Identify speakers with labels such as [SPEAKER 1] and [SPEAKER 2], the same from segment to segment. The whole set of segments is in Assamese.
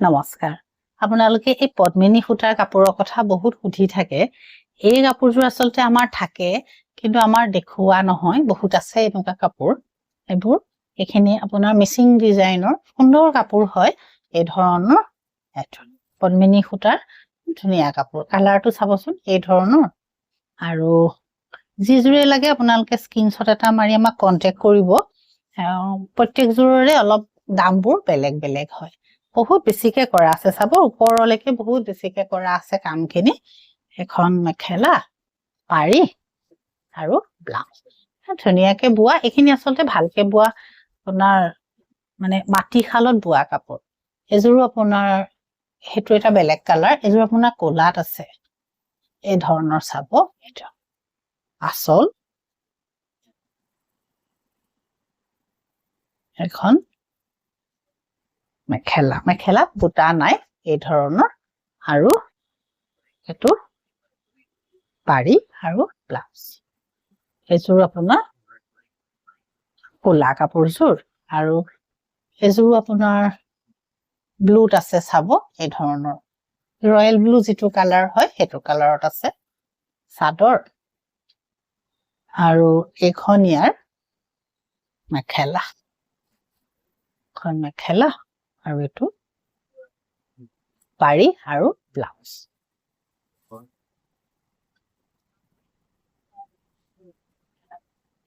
[SPEAKER 1] নমস্কাৰ আপোনালোকে এই পদ্মিনী সূতাৰ কাপোৰৰ কথা বহুত সুধি থাকে এই কাপোৰযোৰ আসলতে আমাৰ থাকে কিন্তু আমাৰ দেখুৱা নহয় বহুত আছে এনেকুৱা কাপোৰ এইবোৰ এখিনি আপোনাৰ মিচিং ডিজাইনৰ সুন্দৰ কাপোৰ হয় এই ধৰণৰ পদ্মিনী সূতাৰ ধুনীয়া কাপোৰ কালাৰটো চাবচোন এই ধৰণৰ আৰু যিজোৰে লাগে আপোনালোকে স্ক্ৰিনশ্বট এটা মাৰি আমাক কন্টাক্ট কৰিব প্ৰত্যেকজোৰৰে অলপ দামবোৰ বেলেগ বেলেগ হয় বহুত বেছিকে কৰা আছে চাব ওপৰলৈকে বহুত বেছিকে কৰা আছে কামখিনি এখন মেখেলা পাৰি আৰু ব্লাউজ ধুনীয়াকে বোৱা এখিনি আসলতে ভালকে বোৱা আপোনাৰ মানে মাটি খালত বোৱা কাপোৰ এজোৰো আপোনাৰ হেতু এটা বেলেগ কালাৰ এজোৰ আপোনাৰ কোলাত আছে এই ধৰণৰ চাব এটা আসল এখন মেখেলা বুটা নাই এই ধৰণৰ আৰু এটো পাৰি আৰু ব্লাউজ এজোৰ আপোনাৰ কোলা কাপোৰজোৰ আৰু এজোৰ আপোনাৰ ব্লুত আছে চাব এই ধৰণৰ ৰয়েল ব্লু যেটো কালাৰ হয় হেতু কালাৰত আছে সাদৰ আৰু এখন ইয়াৰ মেখেলা আৰু এটো পাৰি আৰু ব্লাউজ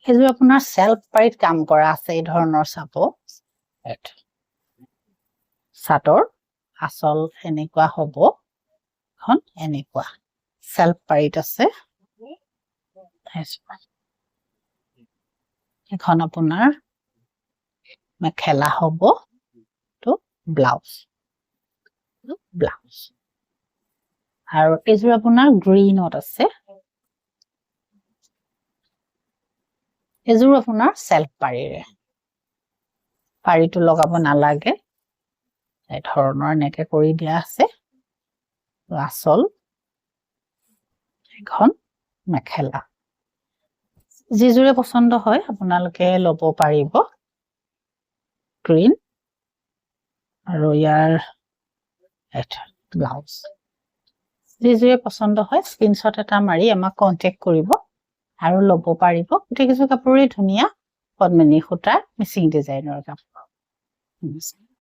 [SPEAKER 1] এজোৰ আপোনাৰ সেলফ পাৰিত কাম কৰা আছে এই ধৰণৰ চাব সাদৰ আসল এনেকুৱা হ'ব এখন এনেকুৱা সেলফ পাৰিত আছে এখন আপোনাৰ মেখেলা হ'ব তো ব্লাউজ আৰু এজোৰ আপোনাৰ গ্ৰীনত আছে এজোৰ আপোনাৰ সেলফ পাৰিৰে পাৰিটো লগাব নালাগে এই ধৰণৰ নেকে কৰি দিয়া আছে আসল এখন মেখেলা যিজোৰে পছন্দ হয় আপোনালোকে ল'ব পাৰিব গ্ৰীন আৰু ইয়াৰ এটা ব্লাউজ যিজোৰে পছন্দ হয় স্ক্ৰিনশ্বট এটা মাৰি আমাক কন্টাক্ট কৰিব আৰু ল'ব পাৰিব গোটেইকেইযোৰ কাপোৰেই ধুনীয়া পদ্মিনী সূতাৰ মিচিং ডিজাইনৰ কাপোৰ